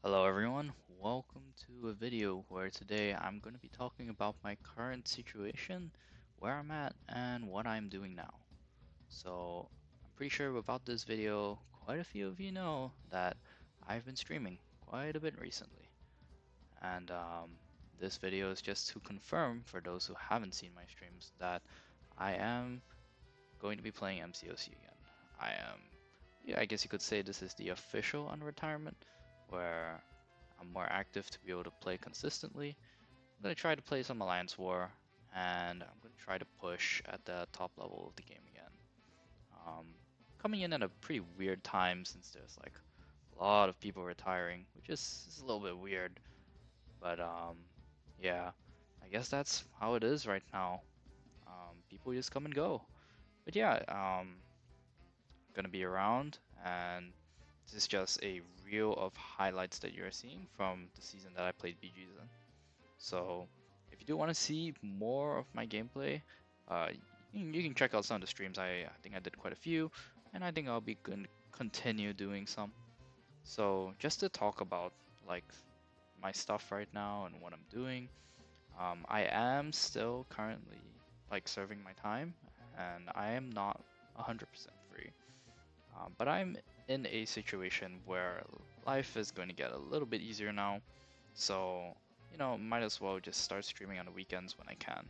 Hello everyone, welcome to a video where today I'm going to be talking about my current situation, where I'm at, and what I'm doing now. So, I'm pretty sure without this video, quite a few of you know that I've been streaming quite a bit recently. And this video is just to confirm for those who haven't seen my streams that I am going to be playing MCOC again. I guess you could say this is the official unretirement, where I'm more active to be able to play consistently. I'm going to try to play some Alliance War, and I'm going to try to push at the top level of the game again. Um, Coming in at a pretty weird time since there's like a lot of people retiring, which is a little bit weird, but yeah, I guess that's how it is right now. People just come and go. But yeah, gonna be around, and this is just a reel of highlights that you're seeing from the season that I played BGs in. So if you do want to see more of my gameplay, uh, you can check out some of the streams. I think I did quite a few, and I think I'll be going to continue doing some. So just to talk about like my stuff right now and what I'm doing, I am still currently like serving my time, and I am not 100% free. But I'm in a situation where life is going to get a little bit easier now, so might as well just start streaming on the weekends when I can.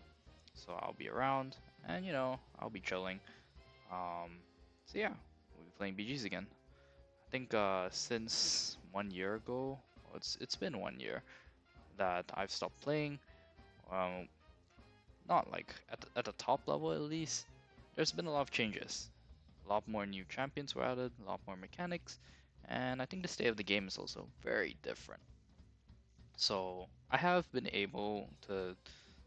So I'll be around, and I'll be chilling. Um, so yeah, we'll be playing BGs again. I think since 1 year ago, well, it's been 1 year that I've stopped playing. Um, Not like at the top level at least. There's been a lot of changes. A lot more new champions were added, a lot more mechanics, and I think the state of the game is also very different. So I have been able to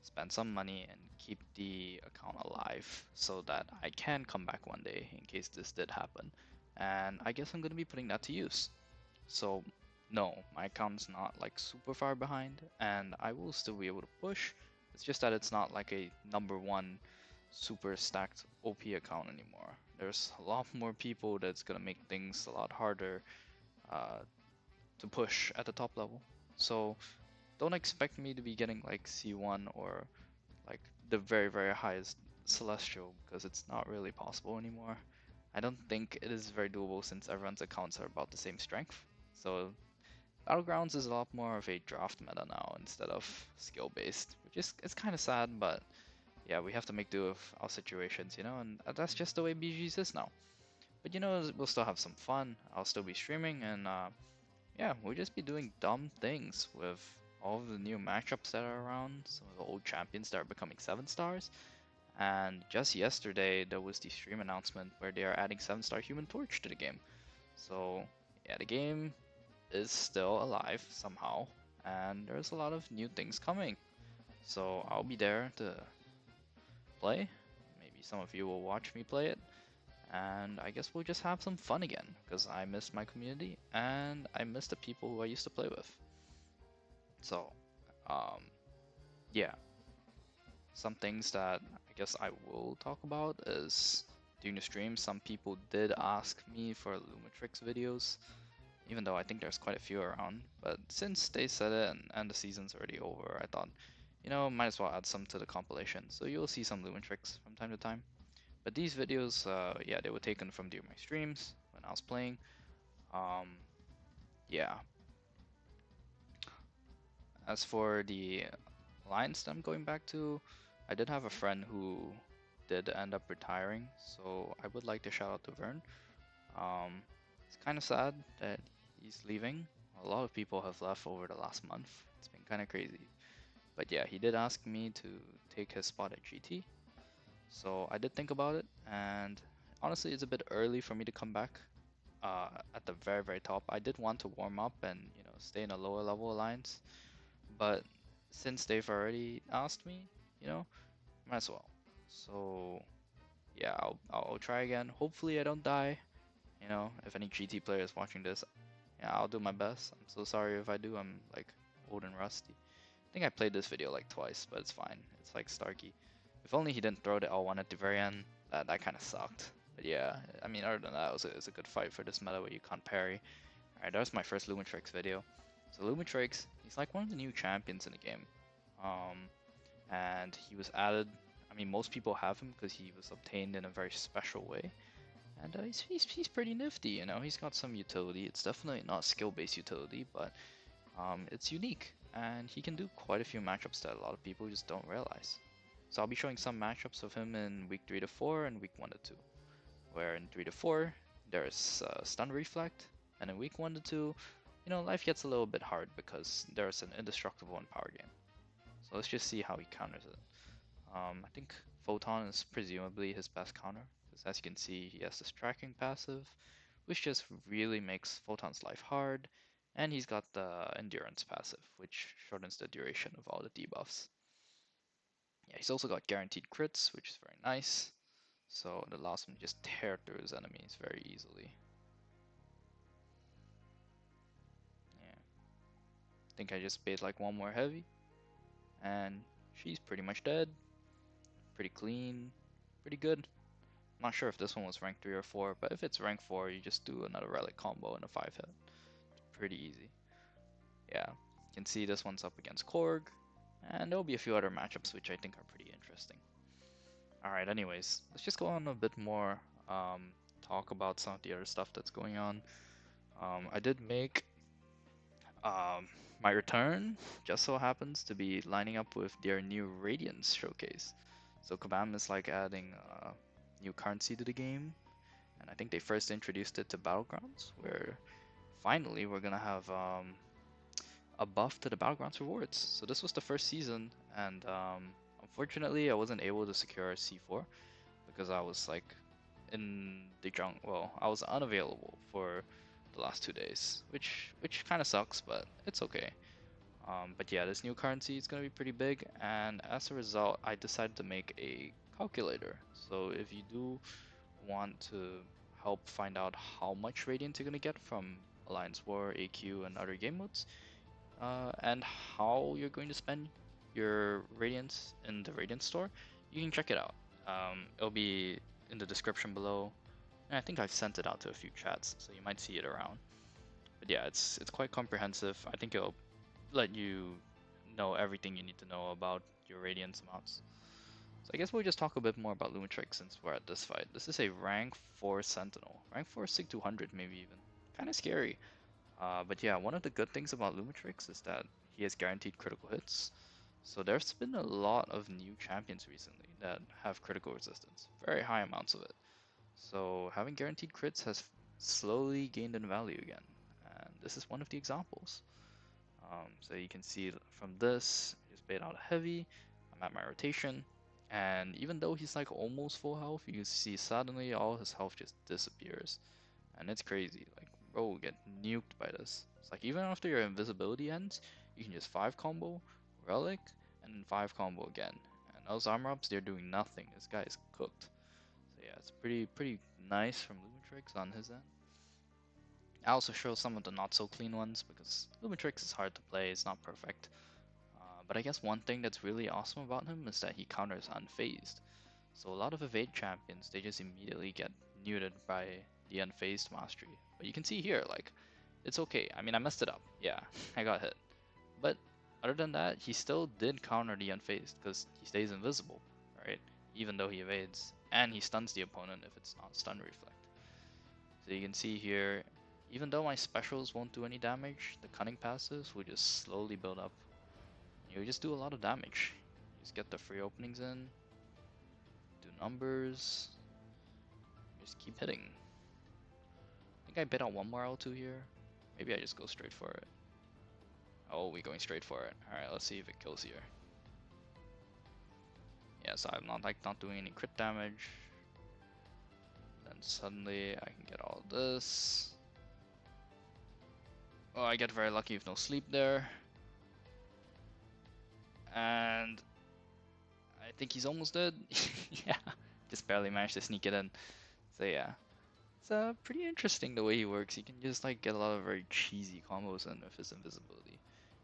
spend some money and keep the account alive so that I can come back one day in case this did happen. And I guess I'm going to be putting that to use. So no, my account's not like super far behind, and I will still be able to push. It's just that it's not like a number one super stacked OP account anymore. There's a lot more people that's gonna make things a lot harder uh, to push at the top level. So don't expect me to be getting like C1 or like the very highest Celestial because it's not really possible anymore. I don't think it is very doable since everyone's accounts are about the same strength. So Battlegrounds is a lot more of a draft meta now instead of skill based, which is it's kind of sad, but yeah, we have to make do with our situations, and that's just the way BGs is now. But we'll still have some fun. I'll still be streaming, and yeah, we'll just be doing dumb things with all of the new matchups that are around, some of the old champions that are becoming 7 stars. And just yesterday, there was the stream announcement where they are adding 7-star Human Torch to the game. So yeah, the game is still alive somehow, and there's a lot of new things coming. So I'll be there to play. Maybe some of you will watch me play it, and I guess we'll just have some fun again because I miss my community and I miss the people who I used to play with. So, um, yeah, some things that I guess I will talk about is during the stream, some people did ask me for Lumatrix videos, even though I think there's quite a few around. But since they said it and the season's already over, I thought, might as well add some to the compilation. So you'll see some Lumatrix from time to time. But these videos, yeah, they were taken from during my streams when I was playing. Um, yeah. As for the lines that I'm going back to, I did have a friend who did end up retiring, so I would like to shout out to Vern. It's kind of sad that he's leaving. A lot of people have left over the last month. It's been kind of crazy. But yeah, he did ask me to take his spot at GT. So I did think about it, and honestly, it's a bit early for me to come back at the very top. I did want to warm up and stay in a lower level alliance, but since they've already asked me, you know, might as well. So yeah, I'll try again. Hopefully I don't die. If any GT player is watching this, yeah, I'll do my best. I'm so sorry if I do. I'm like old and rusty. I think I played this video like twice, but it's fine. It's like Starkey. If only he didn't throw the L1 at the very end. That kind of sucked. But yeah, I mean, other than that, it was a good fight for this meta where you can't parry. Alright, that was my first Lumatrix video. So Lumatrix, he's like one of the new champions in the game. Um, and he was added, I mean, most people have him because he was obtained in a very special way. And he's pretty nifty, you know, he's got some utility. It's definitely not skill-based utility, but it's unique. And he can do quite a few matchups that a lot of people just don't realize. So I'll be showing some matchups of him in week 3 to 4 and week 1 to 2. Where in 3 to 4, there's stun reflect, and in week 1 to 2, you know, life gets a little bit hard because there's an indestructible in power game. So let's just see how he counters it. I think Photon is presumably his best counter, because as you can see, he has this tracking passive, which just really makes Photon's life hard, and he's got the endurance passive, which shortens the duration of all the debuffs. Yeah, he's also got guaranteed crits, which is very nice. So it allows him to just tear through his enemies very easily. Yeah. I think I just bait like one more heavy. And she's pretty much dead. Pretty clean. Pretty good. I'm not sure if this one was rank 3 or 4, but if it's rank 4, you just do another relic combo and a 5 hit. It's pretty easy. Yeah. You can see this one's up against Korg. And there'll be a few other matchups which I think are pretty interesting. Alright, anyways, let's just go on a bit more, talk about some of the other stuff that's going on. I did make my return, just so happens to be lining up with their new Radiance showcase. So Kabam is like adding new currency to the game, and I think they first introduced it to Battlegrounds, where finally we're gonna have a buff to the Battlegrounds rewards. So this was the first season, and unfortunately I wasn't able to secure C4 because I was like in the jungle. Well, I was unavailable for the last 2 days, which kind of sucks, but it's okay. But yeah, this new currency is gonna be pretty big, and as a result, I decided to make a calculator. So if you do want to help find out how much Radiant you're gonna get from Alliance War, AQ, and other game modes, and how you're going to spend your Radiance in the Radiant store, you can check it out. It'll be in the description below, and I think I've sent it out to a few chats, so you might see it around. But yeah, it's quite comprehensive. I think it'll let you know everything you need to know about your Radiance amounts. So I guess we'll just talk a bit more about Lumatrix since we're at this fight. This is a rank 4 Sentinel. Rank 4 Sig 200 maybe even. Kinda scary. But yeah, one of the good things about Lumatrix is that he has guaranteed critical hits. So there's been a lot of new champions recently that have critical resistance. Very high amounts of it. So having guaranteed crits has slowly gained in value again. And this is one of the examples. So you can see from this, I just bait out a heavy, I'm at my rotation, and even though he's like almost full health, you can see suddenly all his health just disappears. And it's crazy, like bro will get nuked by this. It's like even after your invisibility ends, you can just 5 combo, relic, and then 5 combo again. And those armor ups, they're doing nothing, this guy is cooked. So yeah, it's pretty nice from Lumatrix on his end. I also show some of the not so clean ones because Lumatrix is hard to play, it's not perfect. But I guess one thing that's really awesome about him is that he counters unfazed. So a lot of evade champions, they just immediately get neutered by the unfazed mastery. But you can see here, like, it's okay. I mean, I messed it up. Yeah, I got hit. But other than that, he still did counter the unfazed because he stays invisible, right? Even though he evades. And he stuns the opponent if it's not stun reflect. So you can see here, even though my specials won't do any damage, the cunning passives will just slowly build up. You just do a lot of damage. You just get the free openings in, do numbers, just keep hitting. I think I bait out one more L2 here. Maybe I just go straight for it. Oh, we're going straight for it. Alright, let's see if it kills here. Yeah, so I'm not doing any crit damage. Then suddenly I can get all this. Oh, I get very lucky with no sleep there. And I think he's almost dead. Yeah, just barely managed to sneak it in. So yeah, it's pretty interesting the way he works. He can just like get a lot of very cheesy combos in with his invisibility.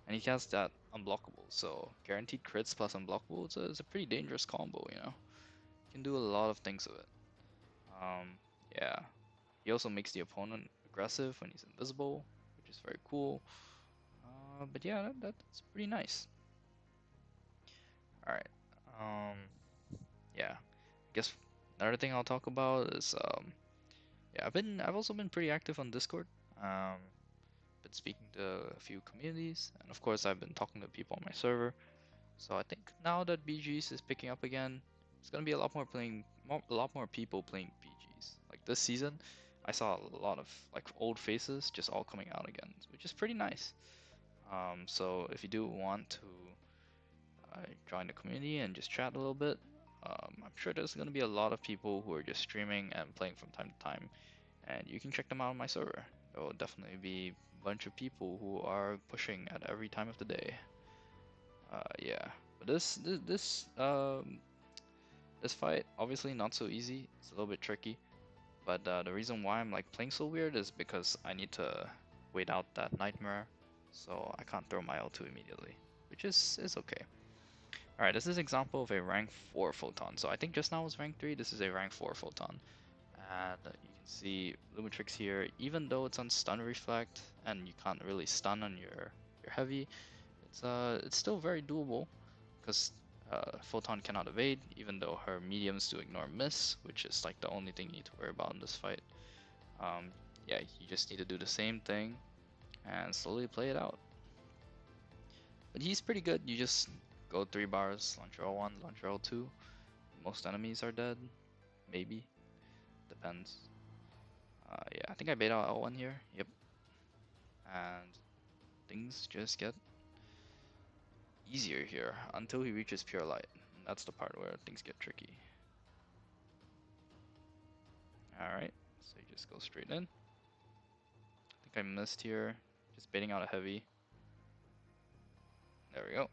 And he has that unblockable, so guaranteed crits plus unblockable, it's a pretty dangerous combo, you know? You can do a lot of things with it. Yeah. He also makes the opponent aggressive when he's invisible, which is very cool. But yeah, that's pretty nice. All right. Um, yeah. I guess another thing I'll talk about is yeah, I've also been pretty active on Discord. Um, been speaking to a few communities, and of course I've been talking to people on my server. So I think now that BGs is picking up again, it's gonna be a lot more people playing BGs. Like this season, I saw a lot of like old faces just all coming out again, which is pretty nice. So if you do want to join the community and just chat a little bit, I'm sure there's gonna be a lot of people who are just streaming and playing from time to time, and you can check them out on my server. There will definitely be a bunch of people who are pushing at every time of the day. Yeah, but this fight obviously not so easy. It's a little bit tricky, but the reason why I'm like playing so weird is because I need to wait out that nightmare, so I can't throw my L2 immediately, which is okay. All right, this is an example of a rank 4 photon. So I think just now was rank 3. This is a rank 4 photon, and you can see Lumatrix here. Even though it's on stun reflect and you can't really stun on your heavy, it's still very doable because Photon cannot evade, even though her mediums do ignore miss, which is like the only thing you need to worry about in this fight. Um, yeah, you just need to do the same thing and slowly play it out. But he's pretty good. You just go 3 bars, launch L1, launch L2. Most enemies are dead, maybe, depends. Yeah, I think I bait out L1 here. Yep, and things just get easier here until he reaches pure light. And that's the part where things get tricky. Alright, so you just go straight in. I think I missed here. Just baiting out a heavy. There we go.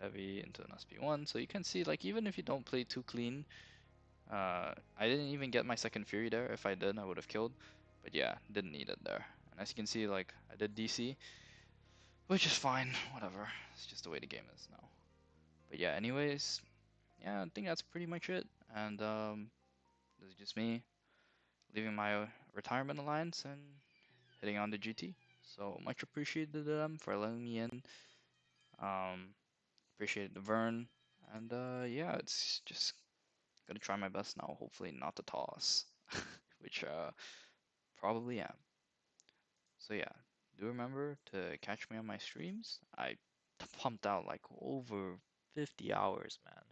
Heavy into an SP1. So you can see, like, even if you don't play too clean, I didn't even get my second Fury there. If I did, I would have killed. But yeah, didn't need it there. And as you can see, like, I did DC, which is fine. Whatever. It's just the way the game is now. But yeah, anyways, yeah, I think that's pretty much it. And this is just me leaving my retirement alliance and heading on to GT. So much appreciated to them for letting me in. Appreciate the Vern, and yeah, it's just gonna try my best now. Hopefully not to toss, which probably am. So yeah, do remember to catch me on my streams. I pumped out like over 50 hours, man.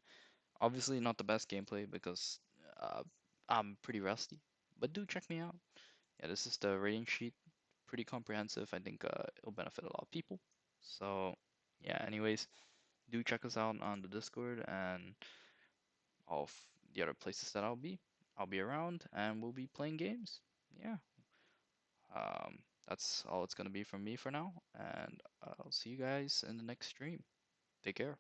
Obviously not the best gameplay because uh, I'm pretty rusty, but do check me out. Yeah, this is the rating sheet, pretty comprehensive. I think it'll benefit a lot of people. So yeah, anyways, do check us out on the Discord and all of the other places that I'll be. I'll be around and we'll be playing games. Yeah. That's all it's gonna be from me for now, and I'll see you guys in the next stream. Take care.